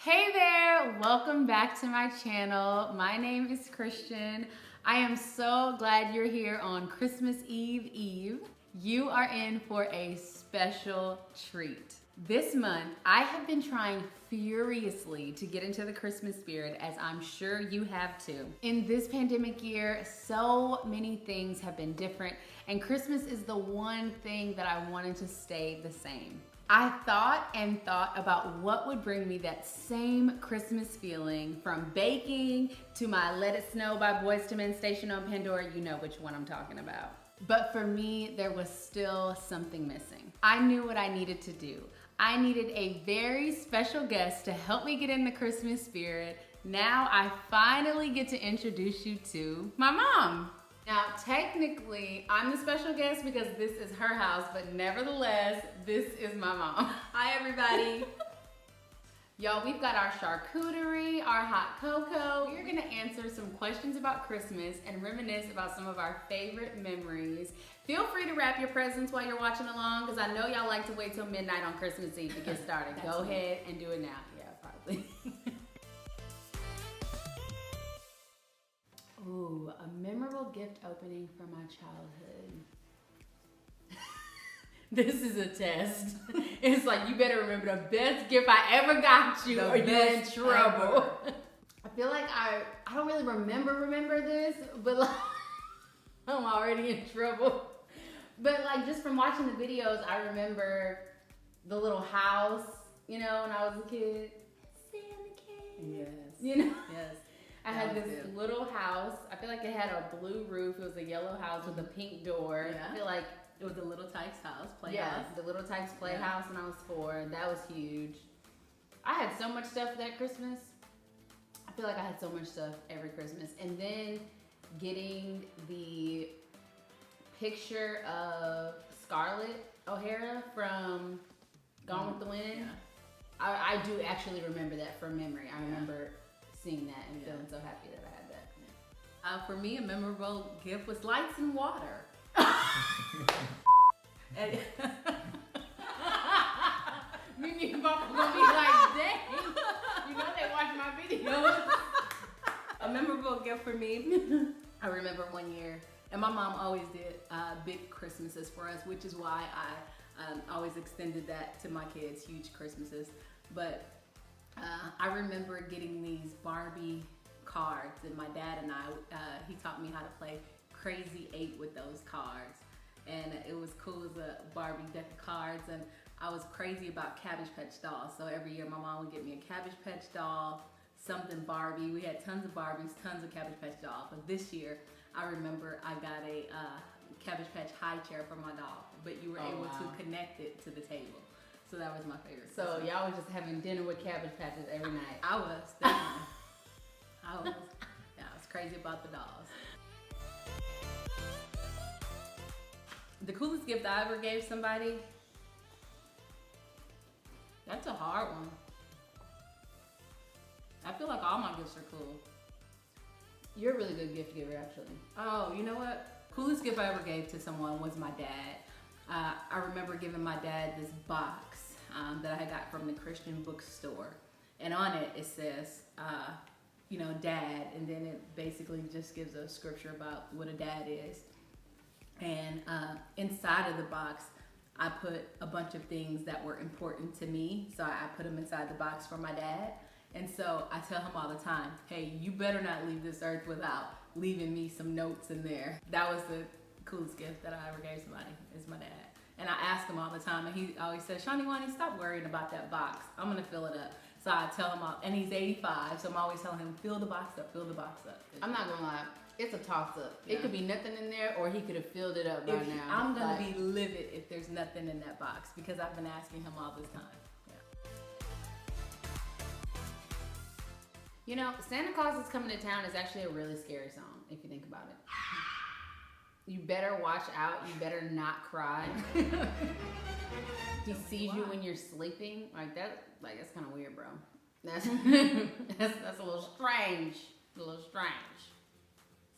Hey there, welcome back to my channel. My name is Christian. I am so glad you're here on Christmas Eve. You are in for a special treat. This month, I have been trying furiously to get into the Christmas spirit, as I'm sure you have too. In this pandemic year, so many things have been different, and Christmas is the one thing that I wanted to stay the same. I thought about what would bring me that same Christmas feeling, from baking to my Let It Snow by Boyz II Men station on Pandora. You know which one I'm talking about. But for me, there was still something missing. I knew what I needed to do. I needed a very special guest to help me get in the Christmas spirit. Now I finally get to introduce you to my mom. Now, technically, I'm the special guest because this is her house, but nevertheless, this is my mom. Hi, everybody. Y'all, we've got our charcuterie, our hot cocoa. We're gonna answer some questions about Christmas and reminisce about some of our favorite memories. Feel free to wrap your presents while you're watching along, because I know y'all like to wait till midnight on Christmas Eve to get started. Go ahead and do it now. Yeah, probably. Ooh, a memorable gift opening from my childhood. This is a test. It's like, you better remember the best gift I ever got you, or you're in trouble. I feel like I don't really remember this, but like, I'm already in trouble. But like, just from watching the videos, I remember the little house, you know, when I was a kid. Santa Kid. Yes. You know? Yes. I had this little house. I feel like it had a blue roof. It was a yellow house with a pink door. Yeah. I feel like It was the Little Tykes house, playhouse. yeah, the Little Tykes Playhouse when I was 4. That was huge. I had so much stuff that Christmas. I feel like I had so much stuff every Christmas. And then getting the picture of Scarlett O'Hara from Gone with the Wind. Yeah. I do actually remember that from memory. I remember seeing that and feeling so happy that I had that. For me, a memorable gift was lights and water. And Me and your mama gonna be like, dang, you know they watch my videos. a memorable gift for me, I remember one year, and my mom always did big Christmases for us, which is why I always extended that to my kids, huge Christmases. But I remember getting these Barbie cards, and my dad and I, he taught me how to play Crazy 8 with those cards. And it was cool as a Barbie deck of cards, and I was crazy about Cabbage Patch dolls. So every year my mom would get me a Cabbage Patch doll, something Barbie. We had tons of Barbies, tons of Cabbage Patch dolls. But this year, I remember I got a Cabbage Patch high chair for my doll, but you were able to connect it to the table. So that was my favorite. So y'all was just having dinner with Cabbage Patches every night. I was, definitely. I was crazy about the dolls. The coolest gift I ever gave somebody, that's a hard one. I feel like all my gifts are cool. You're a really good gift giver, actually. Oh, you know what? Coolest gift I ever gave to someone was my dad. I remember giving my dad this box that I got from the Christian bookstore. And on it, it says, you know, dad, and then it basically just gives a scripture about what a dad is. And inside of the box, I put a bunch of things that were important to me. So I put them inside the box for my dad. And so I tell him all the time, hey, you better not leave this earth without leaving me some notes in there. That was the coolest gift that I ever gave somebody, is my dad. And I ask him all the time, and he always says, Shani Wani, stop worrying about that box. I'm gonna fill it up. So I tell him, and he's 85, so I'm always telling him, fill the box up, fill the box up. I'm not gonna lie, it's a toss up. Yeah. It could be nothing in there, or he could have filled it up by now. I'm gonna be livid if there's nothing in that box, because I've been asking him all this time. Yeah. You know, Santa Claus is Coming to Town is actually a really scary song, if you think about it. You better watch out, you better not cry. He sees you when you're sleeping. Like that's kind of weird, bro. That's that's a little strange. A little strange.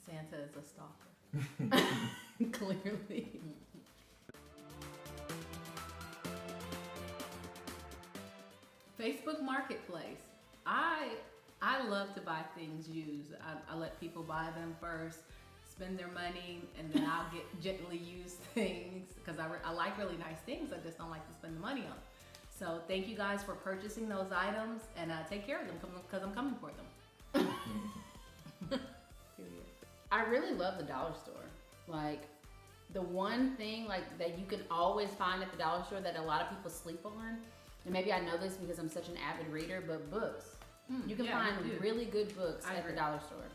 Santa is a stalker. Clearly. Facebook Marketplace. I love to buy things used. I let people buy them first, spend their money, and then I'll get gently used things because I like really nice things. I just don't like to spend the money on them. So thank you guys for purchasing those items, and take care of them because I'm coming for them. I really love the dollar store. Like, the one thing like that you can always find at the dollar store that a lot of people sleep on, and maybe I know this because I'm such an avid reader, but books. You can find really good books at the dollar store.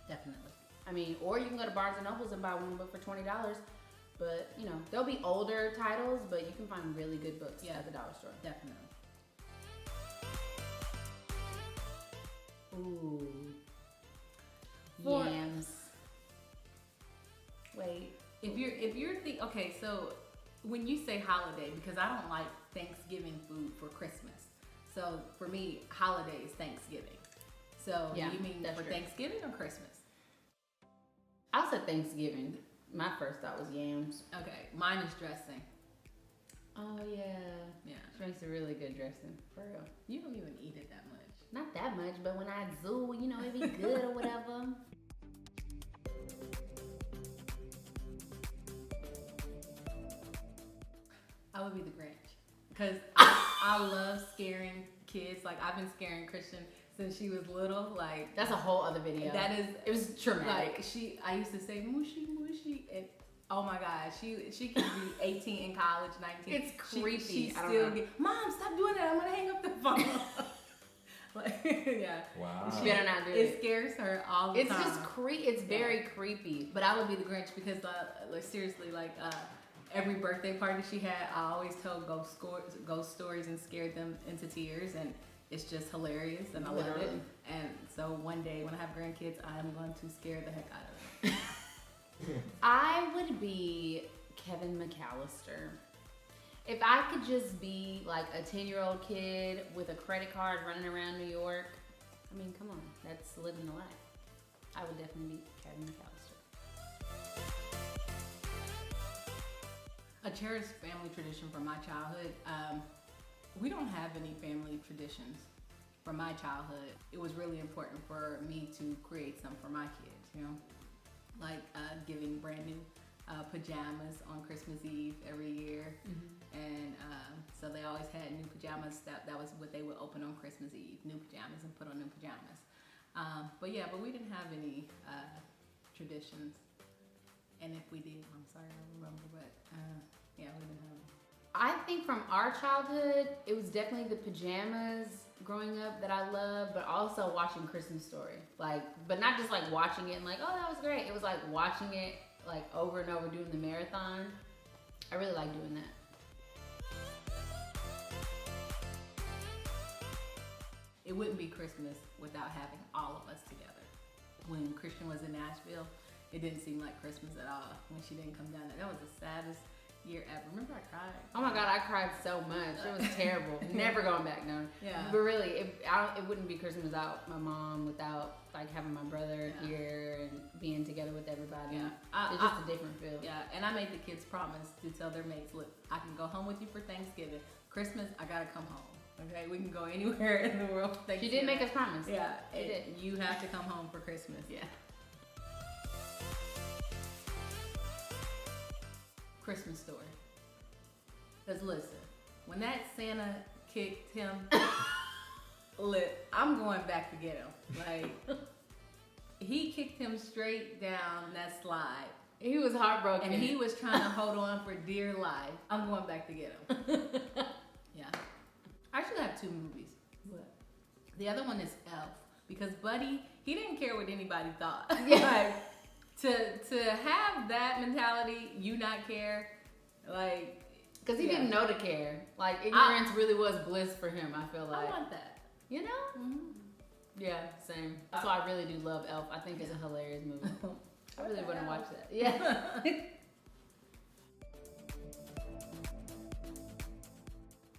Definitely. I mean, or you can go to Barnes and Nobles and buy one book for $20. But, you know, there'll be older titles, but you can find really good books at the dollar store. Definitely. Ooh. For- Yams. Wait. If you're okay, so when you say holiday, because I don't like Thanksgiving food for Christmas. So for me, holiday is Thanksgiving. So Yeah, you mean that's for true. Thanksgiving or Christmas? I said Thanksgiving. My first thought was yams. Okay, mine is dressing. Oh, yeah. Yeah. She makes a really good dressing, for real. You don't even eat it that much. Not that much, but when I zoo, you know, it'd be good or whatever. I would be the Grinch because I love scaring kids. Like I've been scaring Christian since she was little. Like That's a whole other video. it was traumatic. Like I used to say mushy mushy, and oh my God, she could be 18 in college, 19. It's creepy. She I don't still know. get, Mom, stop doing that. I'm gonna hang up the phone. Like, yeah. Wow. She better not do it. It scares her all the It's time. just it's very creepy. But I would be the Grinch because, like seriously, like every birthday party she had, I always told ghost stories and scared them into tears, and it's just hilarious, and I love it. Literally. And so one day when I have grandkids, I am going to scare the heck out of them. I would be Kevin McAllister. If I could just be like a 10-year-old kid with a credit card running around New York, I mean, come on, that's living the life. I would definitely be Kevin McAllister. A cherished family tradition from my childhood. We don't have any family traditions from my childhood. It was really important for me to create some for my kids, you know, like giving brand new pajamas on Christmas Eve every year. And so they always had new pajamas. That was what they would open on Christmas Eve, new pajamas, and put on new pajamas. But we didn't have any traditions. And if we did, I'm sorry, I don't remember, but we didn't have them. I think from our childhood, it was definitely the pajamas growing up that I loved, but also watching Christmas Story. Like, but not just like watching it and like, oh, that was great. It was like watching it like over and over, doing the marathon. I really like doing that. It wouldn't be Christmas without having all of us together. When Christian was in Nashville, it didn't seem like Christmas at all when she didn't come down there. That was the saddest year ever. Remember I cried? Oh my God, I cried so much. It was terrible. Never going back, no. Yeah. But really, it wouldn't be Christmas without my mom, without like having my brother here and being together with everybody. Yeah. It's just a different feel. Yeah, and I made the kids promise to tell their mates, look, I can go home with you for Thanksgiving. Christmas, I gotta come home. Okay, we can go anywhere in the world for She Thanksgiving. did make us promise. Yeah, She did. You have to come home for Christmas. Yeah. Christmas Story. Because listen, when that Santa kicked him, I'm going back to get him. Like, he kicked him straight down that slide. He was heartbroken. And he was trying to hold on for dear life. I'm going back to get him. Yeah. I actually have two movies. What? The other one is Elf. Because Buddy, he didn't care what anybody thought. Yeah. Like, to have that mentality, you not care, like... Because he didn't know to care. Like, ignorance really was bliss for him, I feel like. I want that. You know? Mm-hmm. Yeah, same. So I really do love Elf. I think it's a hilarious movie. I really want to watch that. Yeah.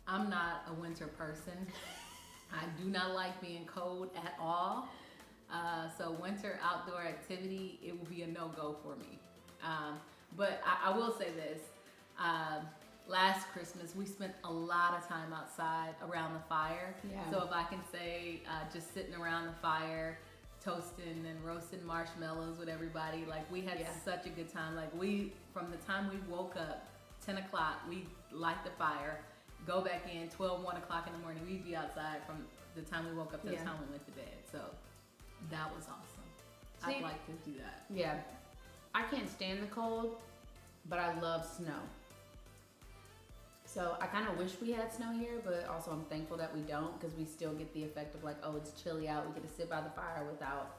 I'm not a winter person. I do not like being cold at all. So winter outdoor activity, it will be a no-go for me. But I will say this. last Christmas, we spent a lot of time outside around the fire. Yeah. So if I can say, just sitting around the fire, toasting and roasting marshmallows with everybody, like we had such a good time. Like from the time we woke up, 10 o'clock, we light the fire, go back in, 12, 1 o'clock in the morning, we'd be outside from the time we woke up to the time we went to bed. So that was awesome. I'd like to do that. Yeah. I can't stand the cold, but I love snow. So I kind of wish we had snow here, but also I'm thankful that we don't, because we still get the effect of like, oh, it's chilly out. We get to sit by the fire without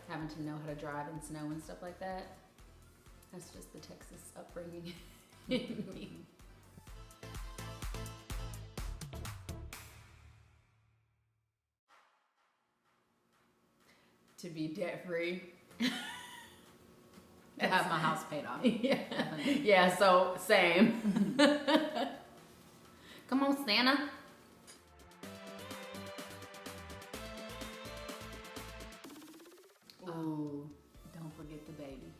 having to know how to drive in snow and stuff like that. That's just the Texas upbringing in me. To be debt free. To have my house paid off. Yeah, so same. Come on, Santa. Oh, don't forget the baby.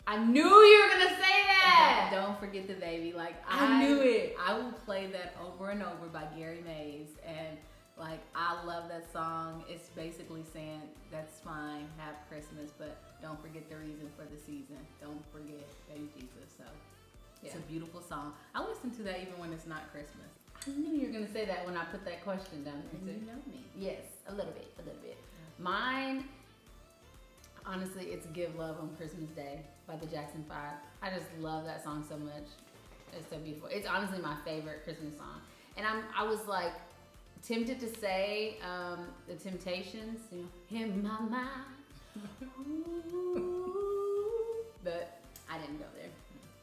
I knew you were gonna say that. Don't forget the baby. Like I knew it. I will play that over and over by Gary Mays, and like I love that song. It's basically saying that's fine, have Christmas, but don't forget the reason for the season. Don't forget baby Jesus. So it's a beautiful song. I listen to that even when it's not Christmas. I knew you were gonna say that when I put that question down there. And you know me. Yes, a little bit. Mine, honestly, it's "Give Love on Christmas Day" by the Jackson 5. I just love that song so much. It's so beautiful. It's honestly my favorite Christmas song. And I was like tempted to say the Temptations, you know, in my mind. But I didn't go there.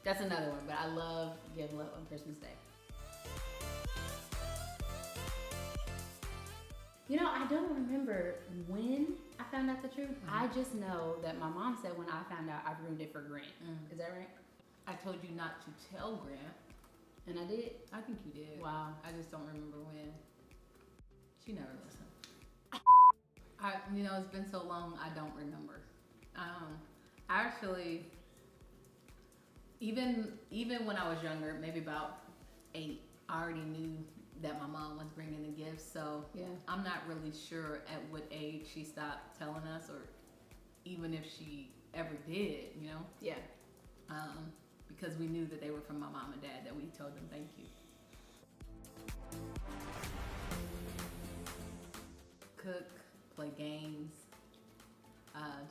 That's another one, but I love "Give Love on Christmas Day." You know, I don't remember when I found out the truth. I just know that my mom said when I found out, I ruined it for Grant. Is that right? I told you not to tell Grant. And I did? I think you did. Wow. I just don't remember when. She never listened. It's been so long, I don't remember. Actually, even when I was younger, maybe about 8, I already knew that my mom was bringing the gifts. So I'm not really sure at what age she stopped telling us, or even if she ever did, you know? Yeah. Because we knew that they were from my mom and dad, that we told them thank you. Cook, play games,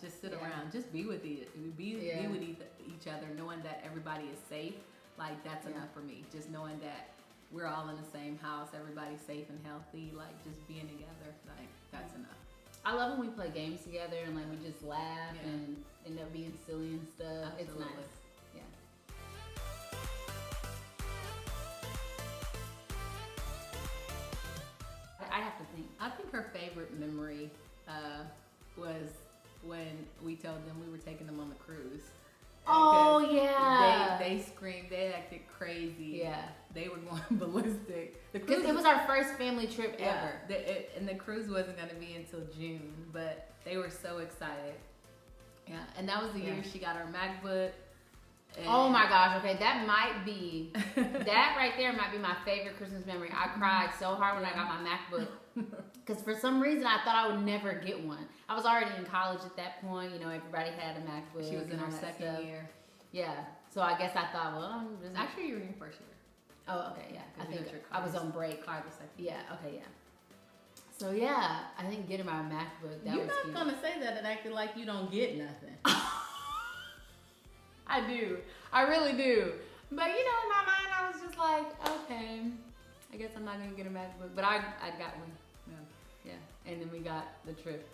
just sit around, just be with each other, knowing that everybody is safe. Like that's enough for me. Just knowing that we're all in the same house, everybody's safe and healthy, like just being together, like that's enough. I love when we play games together and like we just laugh and end up being silly and stuff. Absolutely. It's nice. Yeah. I have to think. I think her favorite memory was when we told them we were taking them on the cruise. Oh yeah. They screamed. They acted crazy. Yeah. They were going ballistic. Because it was our first family trip ever. And the cruise wasn't going to be until June, but they were so excited. Yeah. And that was the year she got her MacBook. Oh my gosh. Okay, that might be that right there might be my favorite Christmas memory. I cried so hard when I got my MacBook. Because for some reason I thought I would never get one. I was already in college at that point. You know, everybody had a MacBook. She was in her second year. Yeah. So I guess I thought, well, I'm just... Actually, you were in your first year. Oh, okay, yeah. I think I was on break. Clyde was second. Yeah, okay, yeah. So yeah, I think getting my MacBook, that You're was not going to say that and acting like you don't get nothing. I do. I really do. But you know, in my mind, I was just like, okay, I guess I'm not going to get a MacBook. But I got one. Yeah. And then we got the trip,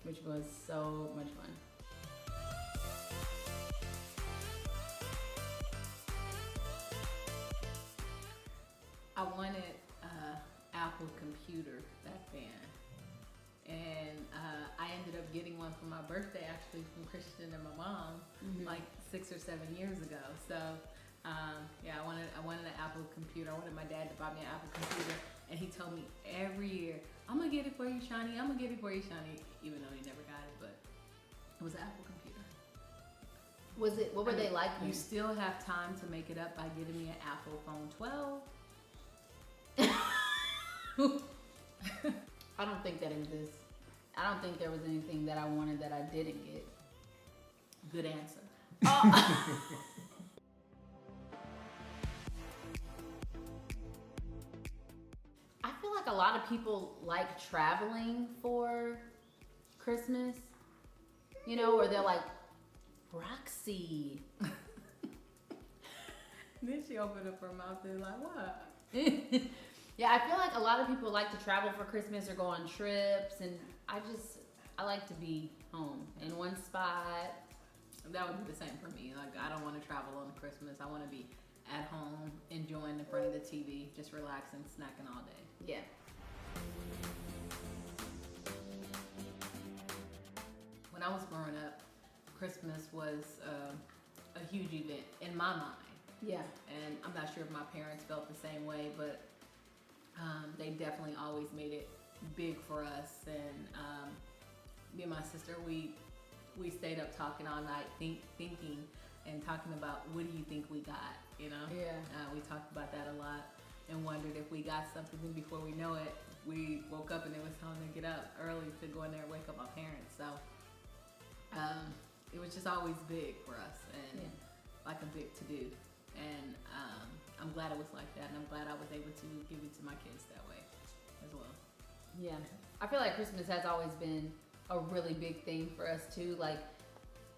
which was so much fun. I wanted an Apple computer back then. And I ended up getting one for my birthday, actually, from Christian and my mom, like 6 or 7 years ago. So, I wanted an Apple computer. I wanted my dad to buy me an Apple computer. And he told me every year, I'm going to get it for you, Shawnee. I'm going to get it for you, Shawnee. Even though he never got it, but it was an Apple computer. What were they like? You still have time to make it up by getting me an Apple phone 12. I don't think that exists. I don't think there was anything that I wanted that I didn't get. Good answer. Oh. I feel like a lot of people like traveling for Christmas, you know, or they're like, Roxy. Then she opened up her mouth and like, what? Yeah, I feel like a lot of people like to travel for Christmas or go on trips, and I like to be home in one spot. That would be the same for me. Like, I don't want to travel on Christmas. I want to be at home, enjoying in front of the TV, just relaxing, snacking all day. Yeah. When I was growing up, Christmas was a huge event in my mind. Yeah. And I'm not sure if my parents felt the same way, but they definitely always made it big for us. And me and my sister, we stayed up talking all night, thinking and talking about what do you think we got, you know? Yeah. We talked about that a lot and wondered if we got something. And before we know it, we woke up and it was time to get up early to go in there and wake up our parents. So it was just always big for us and like a big to-do. And I'm glad it was like that, and I'm glad I was able to give it to my kids that way as well. Yeah. I feel like Christmas has always been a really big thing for us too. Like,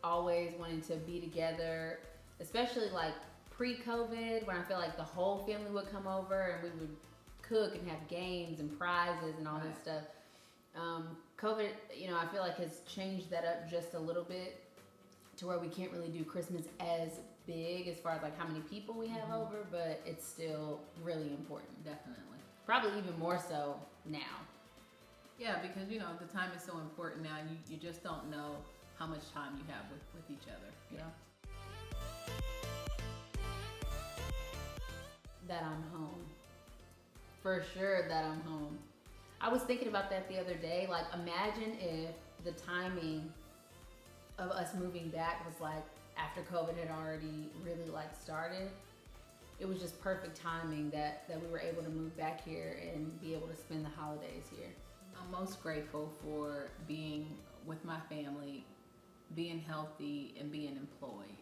always wanting to be together, especially like pre-COVID, when I feel like the whole family would come over and we would cook and have games and prizes and all this stuff. COVID, you know, I feel like has changed that up just a little bit to where we can't really do Christmas as big as far as like how many people we have over, but it's still really important. Definitely. Probably even more so now. Yeah, because you know the time is so important now. You just don't know how much time you have with each other. You know. That I'm home. For sure that I'm home. I was thinking about that the other day. Like, imagine if the timing of us moving back was like after COVID had already really like started. It was just perfect timing that we were able to move back here and be able to spend the holidays here. I'm most grateful for being with my family, being healthy, and being employed.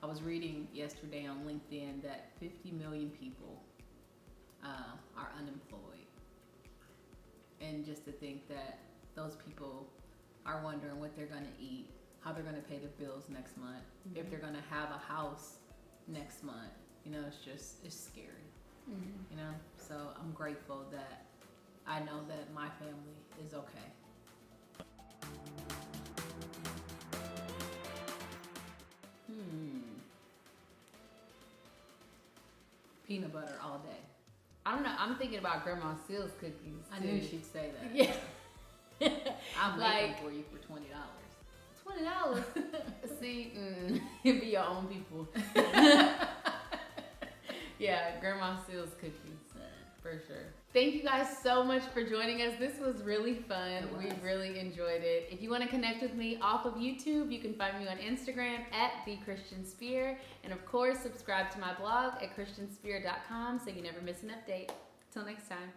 I was reading yesterday on LinkedIn that 50 million people are unemployed. And just to think that those people are wondering what they're going to eat, how they're going to pay the bills next month, if they're going to have a house next month, you know, it's scary, you know? So I'm grateful that I know that my family is okay. Peanut butter all day. I don't know. I'm thinking about Grandma Seal's cookies. I knew she'd say that. Yeah. I'll make them for you for $20. $20. See, it'd be your own people. Yeah, Grandma Seal's cookies. For sure. Thank you guys so much for joining us. This was really fun. We really enjoyed it. If you want to connect with me off of YouTube, you can find me on Instagram at @TheChristianSpear. And of course, subscribe to my blog at christianspear.com so you never miss an update. Till next time.